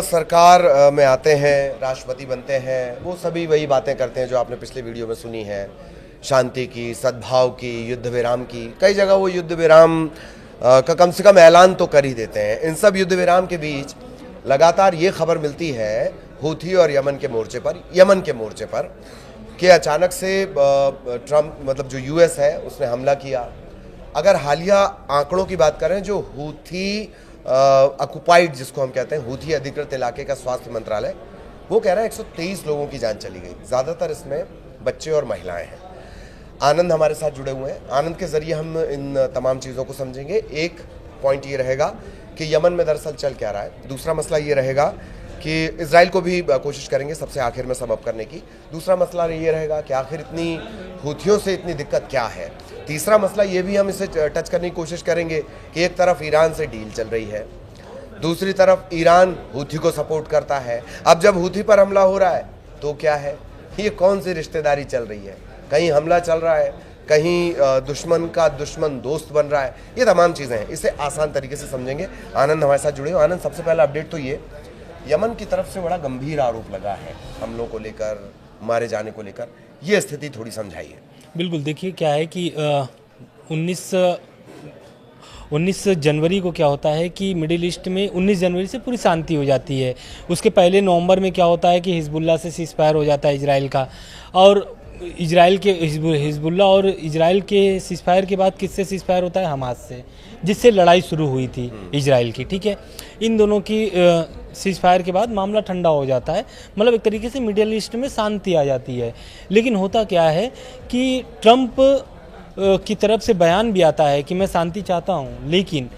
सरकार में आते हैं, राष्ट्रपति बनते हैं, वो सभी वही बातें करते हैं जो आपने पिछले वीडियो में सुनी है, शांति की, सद्भाव की, युद्ध विराम की। कई जगह वो युद्ध विराम का कम से कम ऐलान तो कर ही देते हैं। इन सब युद्ध विराम के बीच लगातार ये खबर मिलती है हूथी और यमन के मोर्चे पर कि अचानक से ट्रम्प मतलब जो यूएस है उसने हमला किया। अगर हालिया आंकड़ों की बात करें, जो हूथी ऑक्युपाइड जिसको हम कहते हैं, हूथी अधिकृत इलाके का स्वास्थ्य मंत्रालय वो कह रहा है 123 लोगों की जान चली गई। ज़्यादातर इसमें बच्चे और महिलाएं हैं। आनंद हमारे साथ जुड़े हुए हैं। आनंद के ज़रिए हम इन तमाम चीज़ों को समझेंगे। एक पॉइंट ये रहेगा कि यमन में दरअसल चल क्या रहा है। दूसरा मसला ये रहेगा कि इजराइल को भी कोशिश करेंगे सबसे आखिर में सबब करने की। दूसरा मसला ये रहेगा कि आखिर इतनी हूथियों से इतनी दिक्कत क्या है। तीसरा मसला ये भी हम इसे टच करने की कोशिश करेंगे कि एक तरफ ईरान से डील चल रही है, दूसरी तरफ ईरान हूथी को सपोर्ट करता है। अब जब हूथी पर हमला हो रहा है तो क्या है, ये कौन सी रिश्तेदारी चल रही है? कहीं हमला चल रहा है, कहीं दुश्मन का दुश्मन दोस्त बन रहा है। ये तमाम चीज़ें हैं, इसे आसान तरीके से समझेंगे। आनंद हमारे साथ जुड़े हो। आनंद, सबसे पहला अपडेट तो ये, यमन की तरफ से बड़ा गंभीर आरोप लगा है हमलों को लेकर, मारे जाने को लेकर। ये स्थिति थोड़ी समझाइए। बिल्कुल, देखिए क्या है कि 19 जनवरी को क्या होता है कि मिडिल ईस्ट में 19 जनवरी से पूरी शांति हो जाती है। उसके पहले नवंबर में क्या होता है कि हिजबुल्ला से सीज़फायर हो जाता है इजराइल का, और इजराइल के हिजबुल्ला और इजराइल के सीज़फायर के बाद किससे सीज़फायर होता है? हमास से, जिससे लड़ाई शुरू हुई थी इजराइल की। ठीक है, इन दोनों की सीज़फायर के बाद मामला ठंडा हो जाता है, मतलब एक तरीके से मिडिल ईस्ट में शांति आ जाती है। लेकिन होता क्या है कि ट्रंप की तरफ से बयान भी आता है कि मैं शांति चाहता हूं, लेकिन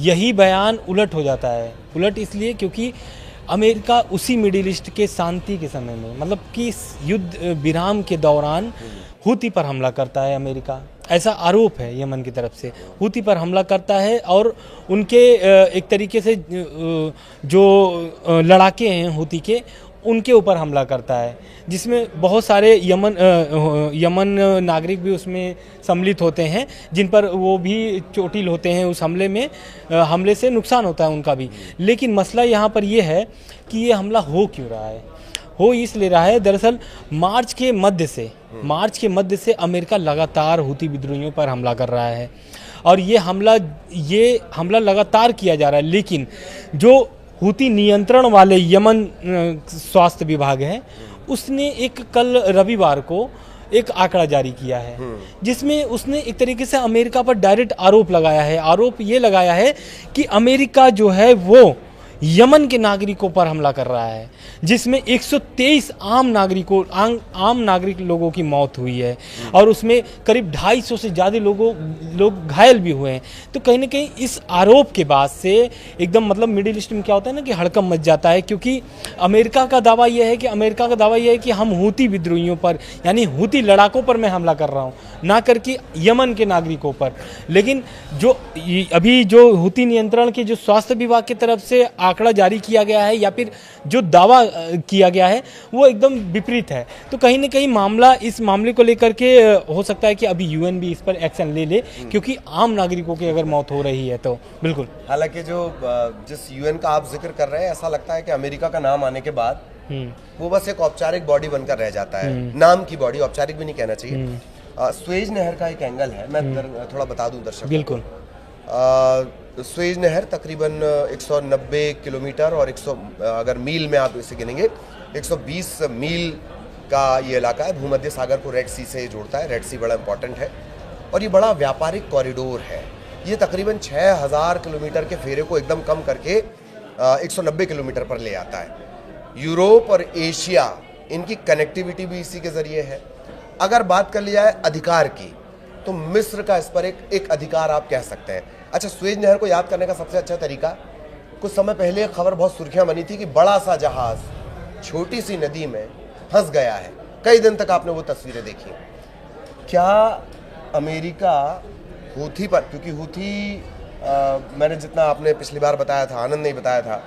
यही बयान उलट हो जाता है। उलट इसलिए क्योंकि अमेरिका उसी मिडिल ईस्ट के शांति के समय में, मतलब कि युद्ध विराम के दौरान हूती पर हमला करता है अमेरिका। ऐसा आरोप है यमन की तरफ से, हूती पर हमला करता है और उनके एक तरीके से जो लड़ाके हैं हूती के, उनके ऊपर हमला करता है, जिसमें बहुत सारे यमन नागरिक भी उसमें सम्मिलित होते हैं, जिन पर वो भी चोटिल होते हैं। उस हमले से नुकसान होता है उनका भी। लेकिन मसला यहाँ पर ये है कि ये हमला हो क्यों रहा है? हो इसलिए रहा है, दरअसल मार्च के मध्य से अमेरिका लगातार हूती विद्रोहियों पर हमला कर रहा है, और ये हमला लगातार किया जा रहा है। लेकिन जो हूती नियंत्रण वाले यमन स्वास्थ्य विभाग है, उसने कल रविवार को एक आंकड़ा जारी किया है, जिसमें उसने एक तरीके से अमेरिका पर डायरेक्ट आरोप लगाया है। आरोप ये लगाया है कि अमेरिका जो है वो यमन के नागरिकों पर हमला कर रहा है, जिसमें 123 आम नागरिक लोगों की मौत हुई है, और उसमें करीब 250 से ज़्यादा लोग घायल भी हुए हैं। तो कहीं ना कहीं इस आरोप के बाद से एकदम मतलब मिडिल ईस्ट में क्या होता है ना कि हड़कंप मच जाता है, क्योंकि अमेरिका का दावा यह है कि हम हूती विद्रोहियों पर, यानी हूती लड़ाकों पर मैं हमला कर रहा हूँ, ना करके यमन के नागरिकों पर। लेकिन अभी जो हूती नियंत्रण के जो स्वास्थ्य विभाग की तरफ से आंकड़ा जारी किया गया है, या फिर जो दावा किया गया है, वो एकदम विपरीत है। तो कहीं ना कहीं इस मामले को लेकर के हो सकता है कि अभी यूएन भी इस पर एक्शन ले ले, क्योंकि आम नागरिकों की अगर मौत हो रही है तो बिल्कुल। हालांकि जिस यूएन का आप जिक्र कर रहे हैं, ऐसा लगता है कि अमेरिका का नाम आने के बाद वो बस एक औपचारिक बॉडी बनकर रह जाता है, नाम की बॉडी, औपचारिक भी नहीं कहना चाहिए। स्वेज नहर का एक एंगल है, मैं थोड़ा बता दूं दर्शकों। बिल्कुल। स्वेज नहर तकरीबन 190 किलोमीटर और 100 अगर मील में आप इसे गिनेंगे 120 मील का ये इलाका है। भूमध्य सागर को रेड सी से जोड़ता है। रेड सी बड़ा इंपॉर्टेंट है और ये बड़ा व्यापारिक कॉरिडोर है। ये तकरीबन 6000 किलोमीटर के फेरे को एकदम कम करके 190 किलोमीटर पर ले आता है। यूरोप और एशिया, इनकी कनेक्टिविटी भी इसी के जरिए है। अगर बात कर लिया जाए अधिकार की, तो मिस्र का इस पर एक अधिकार आप कह सकते हैं। अच्छा, स्वेज नहर को याद करने का सबसे अच्छा तरीका, कुछ समय पहले खबर बहुत सुर्खियां बनी थी कि बड़ा सा जहाज छोटी सी नदी में फंस गया है। कई दिन तक आपने वो तस्वीरें देखी। क्या अमेरिका हूथी पर, क्योंकि हूथी मैंने जितना आपने पिछली बार बताया था, आनंद नहीं बताया था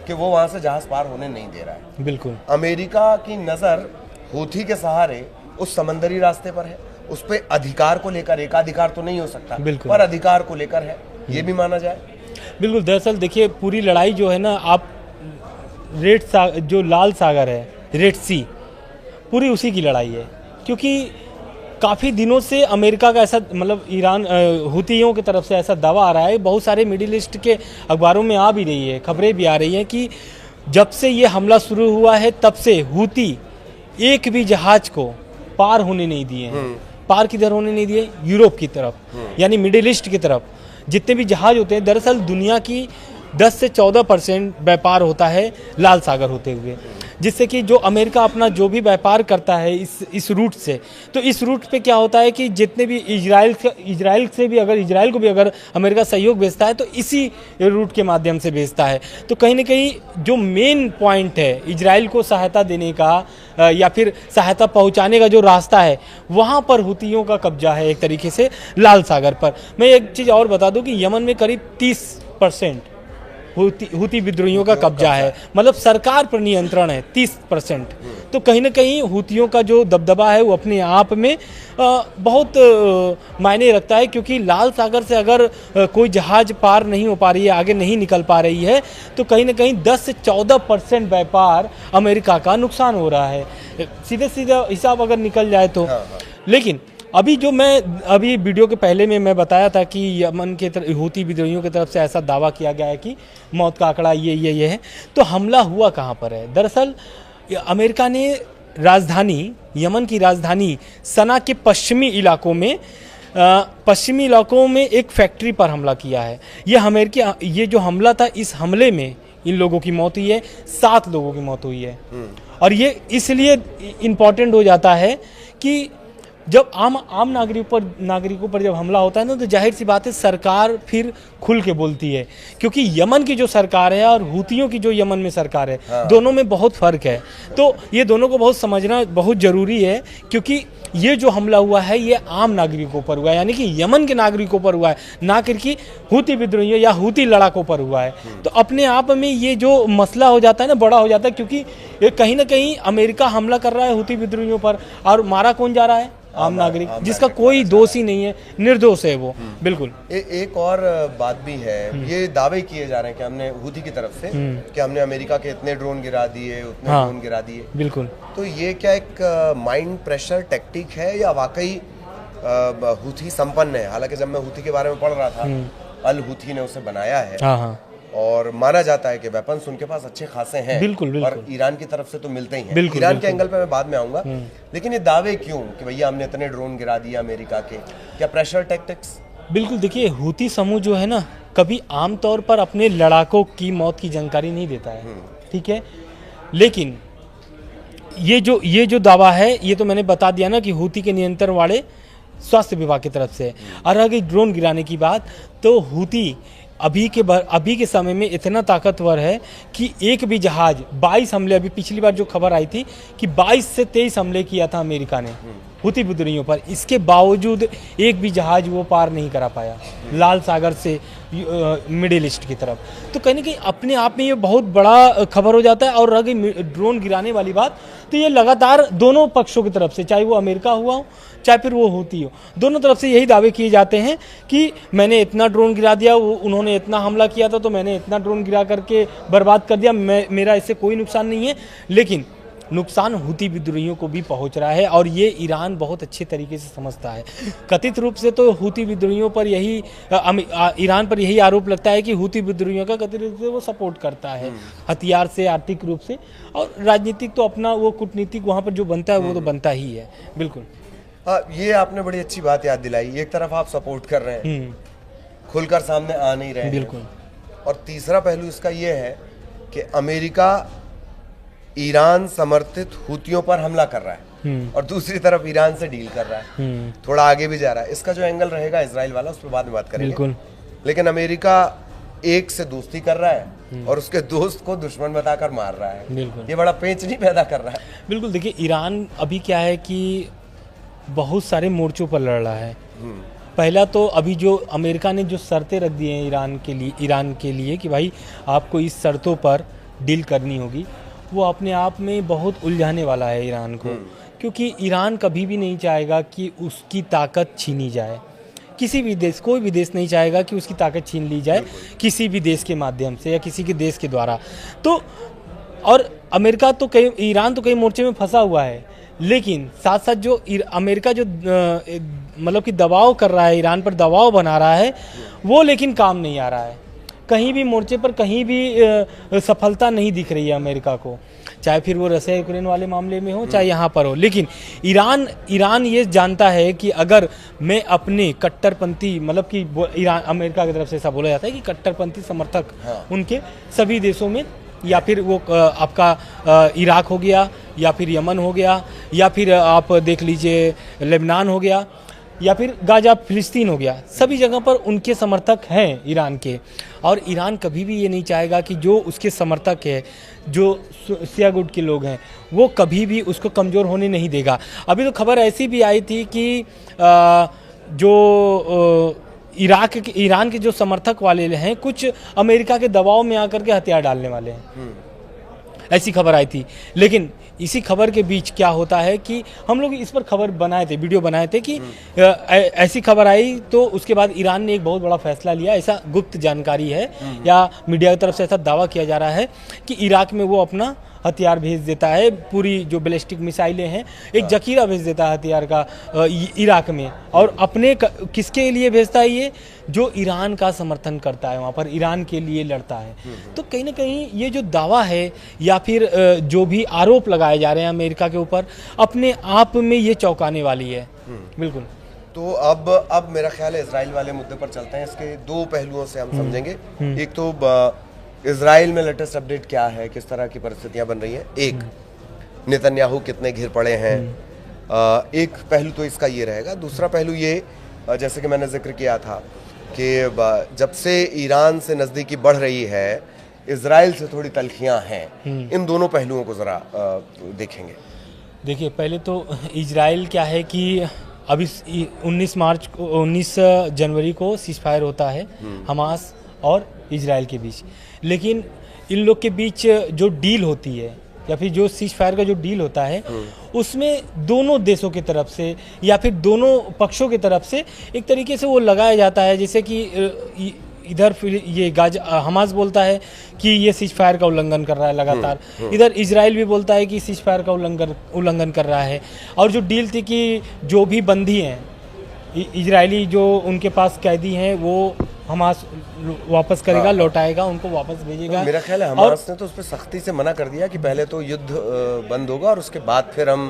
कि वो वहां से जहाज पार होने नहीं दे रहा है। बिल्कुल, अमेरिका की नजर हूथी के सहारे उस समंदरी रास्ते पर है। उस पर अधिकार को लेकर, एकाधिकार तो नहीं हो सकता, पर अधिकार को लेकर है, ये भी माना जाए। बिल्कुल, दरअसल देखिए पूरी लड़ाई जो है ना, आप जो लाल सागर है, रेड सी, पूरी उसी की लड़ाई है। क्योंकि काफ़ी दिनों से अमेरिका का ऐसा मतलब ईरान हुतियों की तरफ से ऐसा दावा आ रहा है, बहुत सारे मिडिल ईस्ट के अखबारों में आ भी रही है, खबरें भी आ रही हैं कि जब से ये हमला शुरू हुआ है तब से हुती एक भी जहाज को पार होने नहीं दिए हैं। पार किधर होने नहीं दिए? यूरोप की तरफ, यानी मिडिल ईस्ट की तरफ। जितने भी जहाज होते हैं, दरअसल दुनिया की 10 से 14% व्यापार होता है लाल सागर होते हुए, जिससे कि जो अमेरिका अपना जो भी व्यापार करता है इस रूट से, तो इस रूट पे क्या होता है कि जितने भी इजराइल को भी अगर अमेरिका सहयोग भेजता है तो इसी रूट के माध्यम से भेजता है। तो कहीं ना कहीं जो मेन पॉइंट है इजराइल को सहायता देने का या फिर सहायता पहुंचाने का जो रास्ता है, वहाँ पर हुतियों का कब्जा है एक तरीके से लाल सागर पर। मैं एक चीज़ और बता दूं कि यमन में करीब 30% हुती विद्रोहियों का कब्जा है, मतलब सरकार पर नियंत्रण है 30%। तो कहीं ना कहीं हुतियों का जो दबदबा है वो अपने आप में बहुत मायने रखता है, क्योंकि लाल सागर से अगर कोई जहाज पार नहीं हो पा रही है, आगे नहीं निकल पा रही है, तो कहीं ना कहीं 10 से 14% व्यापार अमेरिका का नुकसान हो रहा है, सीधे सीधा हिसाब अगर निकल जाए तो। लेकिन अभी वीडियो के पहले में मैं बताया था कि यमन के हुती विद्रोहियों की तरफ से ऐसा दावा किया गया है कि मौत का आंकड़ा ये है। तो हमला हुआ कहाँ पर है? दरअसल अमेरिका ने यमन की राजधानी सना के पश्चिमी इलाकों में एक फैक्ट्री पर हमला किया है। ये जो हमला था, इस हमले में इन लोगों की मौत हुई है, 7 लोगों की मौत हुई है। और ये इसलिए इम्पॉर्टेंट हो जाता है कि जब आम नागरिकों पर जब हमला होता है ना, तो जाहिर सी बात है सरकार फिर खुल के बोलती है, क्योंकि यमन की जो सरकार है और हुतियों की जो यमन में सरकार है, दोनों में बहुत फर्क है। तो ये दोनों को बहुत समझना बहुत ज़रूरी है, क्योंकि ये जो हमला हुआ है ये आम नागरिकों पर हुआ है, यानी कि यमन के नागरिकों पर हुआ है, ना कि हुती विद्रोहियों या हुती लड़ाकों पर हुआ है। तो अपने आप में ये जो मसला हो जाता है ना, बड़ा हो जाता है, क्योंकि ये कहीं ना कहीं अमेरिका हमला कर रहा है हुती विद्रोहियों पर, और मारा कौन जा रहा है? आम नागरिक, जिसका कोई दोष ही नहीं है, निर्दोष है वो। बिल्कुल। एक और बात भी है, ये दावे किए जा रहे हैं कि हमने हुती की तरफ से कि हमने अमेरिका के इतने ड्रोन गिरा दिए, उतने ड्रोन गिरा दिए। बिल्कुल। तो ये क्या एक माइंड प्रेशर टेक्टिक है या वाकई हुती संपन्न है? हालांकि जब मैं हुती के बारे में पढ़ रहा था, अल हुती ने उसे बनाया है, और माना जाता है कि वेपन्स उनके पास अच्छे खासे हैं। बिल्कुल। और ईरान की तरफ से तो मिलते ही हैं। ईरान के एंगल पे मैं बाद में आऊंगा, लेकिन ये दावे क्यों कि भैया हमने इतने ड्रोन गिरा दिया अमेरिका के? क्या प्रेशर टैक्टिक्स? बिल्कुल। देखिए, हुती समूह जो है ना, कभी आमतौर पर अपने लड़ाकों की मौत की जानकारी नहीं देता है, ठीक है। लेकिन ये जो दावा है, ये तो मैंने बता दिया ना कि हुती के नियंत्रण वाले स्वास्थ्य विभाग की तरफ से। और अगर ड्रोन गिराने की बात, तो हुती अभी के समय में इतना ताकतवर है कि एक भी जहाज 22 हमले, अभी पिछली बार जो खबर आई थी कि 22 से 23 हमले किया था अमेरिका ने हुती विद्रोहियों पर, इसके बावजूद एक भी जहाज वो पार नहीं करा पाया लाल सागर से मिडिल ईस्ट की तरफ। तो कहीं ना कहीं अपने आप में ये बहुत बड़ा खबर हो जाता है। और रह गई ड्रोन गिराने वाली बात, तो ये लगातार दोनों पक्षों की तरफ से, चाहे वो अमेरिका हुआ हो चाहे फिर वो हुती हो, दोनों तरफ से यही दावे किए जाते हैं कि मैंने इतना ड्रोन गिरा दिया, उन्होंने इतना हमला किया था तो मैंने इतना ड्रोन गिरा करके बर्बाद कर दिया, मेरा इससे कोई नुकसान नहीं है। लेकिन नुकसान हुती विद्रोहियों को भी पहुंच रहा है, और ये ईरान बहुत अच्छे तरीके से समझता है। कथित रूप से तो हुती विद्रोहियों पर ईरान पर यही आरोप लगता है कि हुती विद्रोहियों का कथित रूप से वो सपोर्ट करता है, हथियार से, आर्थिक रूप से, और राजनीतिक तो अपना वो कूटनीतिक वहाँ पर जो बनता है वो तो बनता ही है। बिल्कुल। ये आपने बड़ी अच्छी बात याद दिलाई। एक तरफ आप सपोर्ट कर रहे हैं, खुलकर सामने आ नहीं रहे हैं। बिल्कुल। और तीसरा पहलू इसका ये है कि अमेरिका ईरान समर्थित हुतियों पर हमला कर रहा है, और दूसरी तरफ ईरान से डील कर रहा है, थोड़ा आगे भी जा रहा है। इसका जो एंगल रहेगा इजराइल वाला, उस पर बाद में बात करेंगे। बिल्कुल। लेकिन अमेरिका एक से दोस्ती कर रहा है और उसके दोस्त को दुश्मन बताकर मार रहा है। बिल्कुल। ये बड़ा पेंच नहीं पैदा कर रहा है? बिल्कुल। देखिए, ईरान अभी क्या है कि बहुत सारे मोर्चों पर लड़ रहा है। पहला तो अभी जो अमेरिका ने जो शर्तें रख दी हैं ईरान के लिए कि भाई आपको इस शर्तों पर डील करनी होगी, वो अपने आप में बहुत उलझाने वाला है ईरान को, क्योंकि ईरान कभी भी नहीं चाहेगा कि उसकी ताकत छीनी जाए। किसी भी देश, कोई भी देश नहीं चाहेगा कि उसकी ताकत छीन ली जाए किसी भी देश के माध्यम से या किसी के देश के द्वारा। तो और अमेरिका तो कई ईरान तो कई मोर्चे में फंसा हुआ है, लेकिन साथ साथ जो अमेरिका जो मतलब कि दबाव कर रहा है, ईरान पर दबाव बना रहा है, वो लेकिन काम नहीं आ रहा है। कहीं भी मोर्चे पर कहीं भी सफलता नहीं दिख रही है अमेरिका को, चाहे फिर वो रशिया यूक्रेन वाले मामले में हो, चाहे यहाँ पर हो। लेकिन ईरान ये जानता है कि अगर मैं अपने कट्टरपंथी, मतलब कि ईरान, अमेरिका की तरफ से ऐसा बोला जाता है कि कट्टरपंथी समर्थक उनके सभी देशों में, या फिर वो आपका इराक हो गया, या फिर यमन हो गया, या फिर आप देख लीजिए लेबनान हो गया, या फिर गाजा फिलिस्तीन हो गया, सभी जगह पर उनके समर्थक हैं ईरान के। और ईरान कभी भी ये नहीं चाहेगा कि जो उसके समर्थक है, जो शिया गुट के लोग हैं, वो कभी भी उसको कमज़ोर होने नहीं देगा। अभी तो खबर ऐसी भी आई थी कि जो ईरान के जो समर्थक वाले हैं, कुछ अमेरिका के दबाव में आकर के हथियार डालने वाले हैं, ऐसी खबर आई थी। लेकिन इसी खबर के बीच क्या होता है कि हम लोग इस पर खबर बनाए थे, वीडियो बनाए थे कि ऐसी खबर आई, तो उसके बाद ईरान ने एक बहुत बड़ा फैसला लिया। ऐसा गुप्त जानकारी है, या मीडिया की तरफ से ऐसा दावा किया जा रहा है कि इराक में वो अपना हथियार भेज देता है, पूरी जो बैलिस्टिक मिसाइलें हैं, एक जखीरा भेज देता है हथियार का इराक में। और अपने किसके लिए भेजता है? ये जो ईरान का समर्थन करता है, वहाँ पर ईरान के लिए लड़ता है। तो कहीं ना कहीं ये जो दावा है, या फिर जो भी आरोप लगाए जा रहे हैं अमेरिका के ऊपर, अपने आप में ये चौंकाने वाली है। बिल्कुल। तो अब मेरा ख्याल है इजराइल वाले मुद्दे पर चलते हैं। इसके दो पहलुओं से हम समझेंगे। एक तो इजराइल में लेटेस्ट अपडेट क्या है, किस तरह की परिस्थितियां बन रही हैं। एक, नेतन्याहू कितने घिर पड़े हैं। एक पहलू तो इसका ये रहेगा। दूसरा पहलू ये, जैसे कि मैंने जिक्र किया था कि जब से ईरान से नज़दीकी बढ़ रही है, इजराइल से थोड़ी तलखियां हैं। इन दोनों पहलुओं को ज़रा देखेंगे। देखिए, पहले तो इजराइल क्या है कि अभी 19 जनवरी को सीज़फायर होता है हमास और इजराइल के बीच। लेकिन इन लोग के बीच जो डील होती है, या फिर जो सीज़फायर का जो डील होता है, उसमें दोनों देशों की तरफ से या फिर दोनों पक्षों की तरफ से एक तरीके से वो लगाया जाता है, जैसे कि इधर फिर ये हमास बोलता है कि ये सीज़फायर का उल्लंघन कर रहा है लगातार, इधर इजराइल भी बोलता है कि सीज़फायर का उल्लंघन कर रहा है। और जो डील थी कि जो भी बंदी हैं इजरायली, जो उनके पास कैदी हैं, वो हमास वापस करेगा, लौटाएगा, उनको वापस भेजेगा। तो मेरा ख्याल है हमास ने तो उस पर सख्ती से मना कर दिया कि पहले तो युद्ध बंद होगा और उसके बाद फिर हम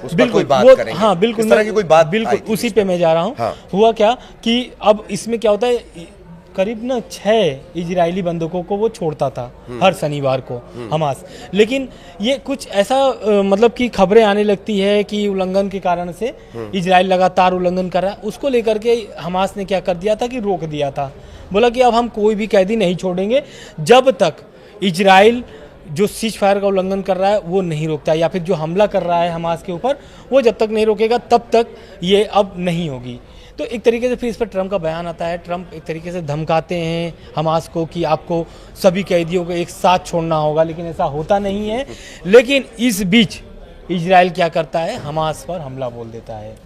उस पर कोई बात करेंगे। हाँ, बिल्कुल, इस तरह की कोई बात, बिल्कुल उसी पे मैं जा रहा हूँ। हाँ। हुआ क्या कि अब इसमें क्या होता है, करीब 6 इजरायली बंदूकों को वो छोड़ता था हर शनिवार को हमास। लेकिन ये कुछ ऐसा मतलब कि खबरें आने लगती है कि उल्लंघन के कारण से इजराइल लगातार उल्लंघन कर रहा है। उसको लेकर के हमास ने क्या कर दिया था कि रोक दिया था। बोला कि अब हम कोई भी कैदी नहीं छोड़ेंगे जब तक इजराइल जो सीज़फायर का उल्लंघन कर रहा है वो नहीं रोकता, या फिर जो हमला कर रहा है हमास के ऊपर वो जब तक नहीं रोकेगा तब तक ये अब नहीं होगी। तो एक तरीके से फिर इस पर ट्रंप का बयान आता है। ट्रंप एक तरीके से धमकाते हैं हमास को कि आपको सभी कैदियों को एक साथ छोड़ना होगा, लेकिन ऐसा होता नहीं है। लेकिन इस बीच इजराइल क्या करता है, हमास पर हमला बोल देता है।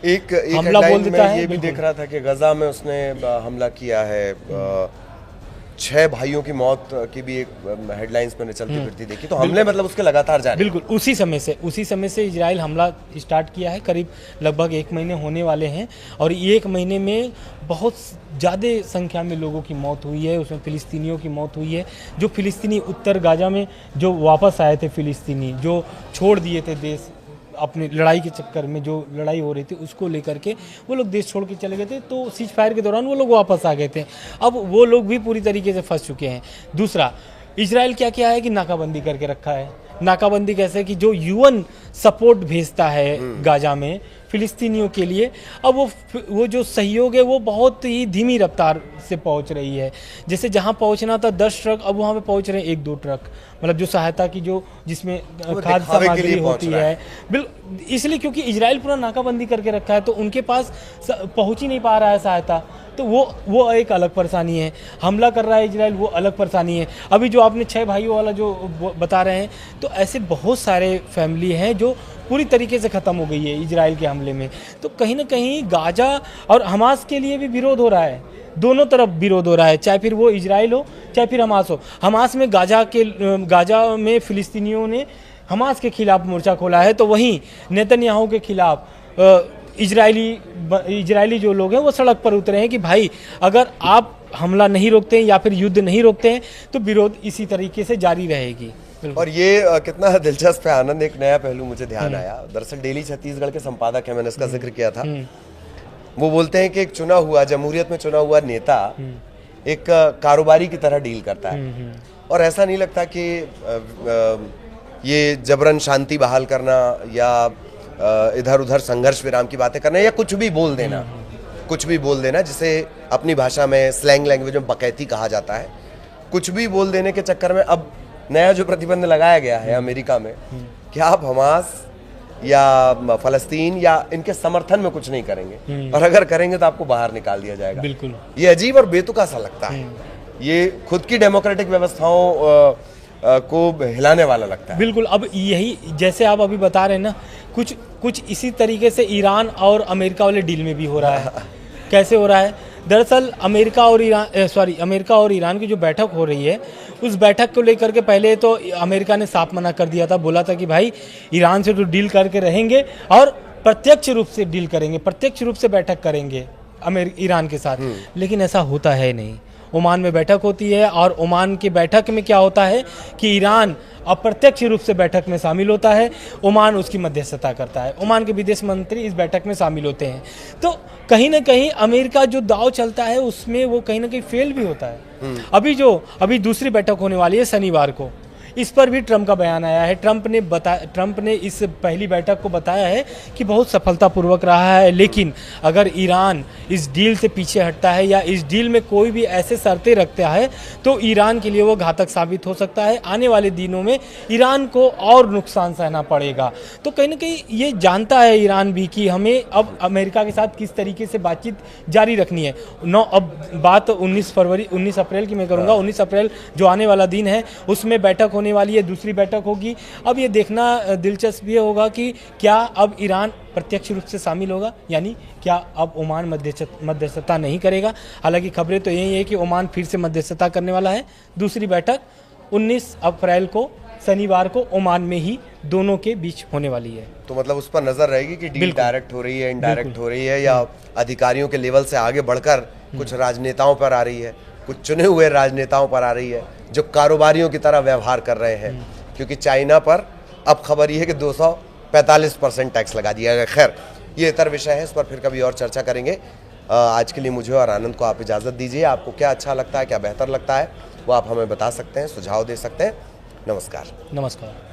एक हमला बोल देता है। ये भी देख रहा था कि गजा में उसने हमला किया है। 6 भाइयों की मौत की भी एक हेडलाइंस मैंने चलती फिरती देखी। तो हमले मतलब उसके लगातार जारी। बिल्कुल उसी समय से इजराइल हमला स्टार्ट किया है। करीब लगभग 1 महीने होने वाले हैं, और 1 महीने में बहुत ज़्यादा संख्या में लोगों की मौत हुई है। उसमें फ़िलिस्तीनियों की मौत हुई है। जो फ़िलिस्तीनी उत्तर गाजा में जो वापस आए थे, फ़िलिस्तीनी जो छोड़ दिए थे देश अपनी लड़ाई के चक्कर में, जो लड़ाई हो रही थी उसको लेकर के वो लोग देश छोड़ के चले गए थे, तो सीज़फायर के दौरान वो लोग वापस आ गए थे। अब वो लोग भी पूरी तरीके से फंस चुके हैं। दूसरा, इजराइल क्या किया है कि नाकाबंदी करके रखा है। नाकाबंदी कैसे कि जो यूएन सपोर्ट भेजता है गाजा में फ़िलिस्तीनियों के लिए, अब वो जो सहयोग है वो बहुत ही धीमी रफ्तार से पहुंच रही है। जैसे जहां पहुंचना था 10 ट्रक, अब वहां पे पहुंच रहे हैं 1-2 ट्रक, मतलब जो सहायता की जिसमें खाद्य सामग्री होती है। इसलिए क्योंकि इजराइल पूरा नाकाबंदी करके रखा है, तो उनके पास पहुंच ही नहीं पा रहा है सहायता। तो वो एक अलग परेशानी है। हमला कर रहा है इजराइल, वो अलग परेशानी है। अभी जो आपने 6 भाइयों वाला जो बता रहे हैं, तो ऐसे बहुत सारे फैमिली हैं जो पूरी तरीके से ख़त्म हो गई है इजराइल के हमले में। तो कहीं ना कहीं गाजा और हमास के लिए भी विरोध हो रहा है। दोनों तरफ विरोध हो रहा है, चाहे फिर वो इजराइल हो चाहे फिर हमास हो। हमास में गाजा में फिलिस्तीनियों ने हमास के खिलाफ मोर्चा खोला है, तो वहीं नेतन्याहू के खिलाफ इजरायली जो लोग हैं वो सड़क पर उतरे हैं कि भाई अगर आप हमला नहीं रोकते हैं या फिर युद्ध नहीं रोकते हैं तो विरोध इसी तरीके से जारी रहेगी। और ये कितना दिलचस्प है आनंद, एक नया पहलू मुझे ध्यान आया। दरअसल डेली छत्तीसगढ़ के संपादक है, मैंने इसका जिक्र किया था, वो बोलते हैं कि एक चुना हुआ, जमहूरियत में चुना हुआ नेता एक कारोबारी की तरह डील करता है, और ऐसा नहीं लगता कि ये जबरन शांति बहाल करना या इधर उधर संघर्ष विराम की बातें करना या कुछ भी बोल देना, जिसे अपनी भाषा में स्लैंग लैंग्वेज में बकैती कहा जाता है, कुछ भी बोल देने के चक्कर में अब नया जो प्रतिबंध लगाया गया है अमेरिका में कि आप हमास या फलस्तीन या इनके समर्थन में कुछ नहीं करेंगे, और अगर करेंगे तो आपको बाहर निकाल दिया जाएगा। बिल्कुल, ये अजीब और बेतुका सा लगता है, ये खुद की डेमोक्रेटिक व्यवस्थाओं को हिलाने वाला लगता है। बिल्कुल, अब यही जैसे आप अभी बता रहे हैं ना, कुछ इसी तरीके से ईरान और अमेरिका वाले डील में भी हो रहा है। कैसे हो रहा है? दरअसल अमेरिका और ईरान की जो बैठक हो रही है, उस बैठक को लेकर के पहले तो अमेरिका ने साफ मना कर दिया था, बोला था कि भाई ईरान से तो डील करके रहेंगे और प्रत्यक्ष रूप से डील करेंगे, प्रत्यक्ष रूप से बैठक करेंगे ईरान के साथ। लेकिन ऐसा होता है नहीं। ओमान में बैठक होती है और ओमान की बैठक में क्या होता है कि ईरान अप्रत्यक्ष रूप से बैठक में शामिल होता है, ओमान उसकी मध्यस्थता करता है, ओमान के विदेश मंत्री इस बैठक में शामिल होते हैं। तो कहीं ना कहीं अमेरिका जो दाव चलता है उसमें वो कहीं ना कहीं फेल भी होता है। अभी दूसरी बैठक होने वाली है शनिवार को, इस पर भी ट्रंप का बयान आया है। ट्रंप ने इस पहली बैठक को बताया है कि बहुत सफलतापूर्वक रहा है, लेकिन अगर ईरान इस डील से पीछे हटता है या इस डील में कोई भी ऐसे शर्तें रखता है तो ईरान के लिए वो घातक साबित हो सकता है। आने वाले दिनों में ईरान को और नुकसान सहना पड़ेगा। तो कहीं ना कहीं ये जानता है ईरान भी कि हमें अब अमेरिका के साथ किस तरीके से बातचीत जारी रखनी है। अब बात 19 अप्रैल की मैं करूँगा। 19 अप्रैल जो आने वाला दिन है उसमें बैठक होने वाली है, दूसरी बैठक होगी। अब ये देखना दिलचस्प ये होगा कि क्या अब ईरान प्रत्यक्ष रूप से शामिल होगा, यानी क्या अब ओमान मध्यस्थता नहीं करेगा। हालांकि खबरें तो यही है कि ओमान फिर से मध्यस्थता करने वाला है। दूसरी बैठक 19 अप्रैल को शनिवार को ओमान में ही दोनों के बीच होने वाली है। तो मतलब उस पर नजर रहेगी कि डील डायरेक्ट हो रही है, इनडायरेक्ट हो रही है, या अधिकारियों के लेवल से आगे बढ़कर कुछ राजनेताओं पर आ रही है, कुछ चुने हुए राजनेताओं पर आ रही है जो कारोबारियों की तरह व्यवहार कर रहे हैं। क्योंकि चाइना पर अब खबर यह है कि 245% टैक्स लगा दिया गया। खैर, ये इतर विषय है, इस पर फिर कभी और चर्चा करेंगे। आज के लिए मुझे और आनंद को आप इजाज़त दीजिए। आपको क्या अच्छा लगता है, क्या बेहतर लगता है, वो आप हमें बता सकते हैं, सुझाव दे सकते हैं। नमस्कार।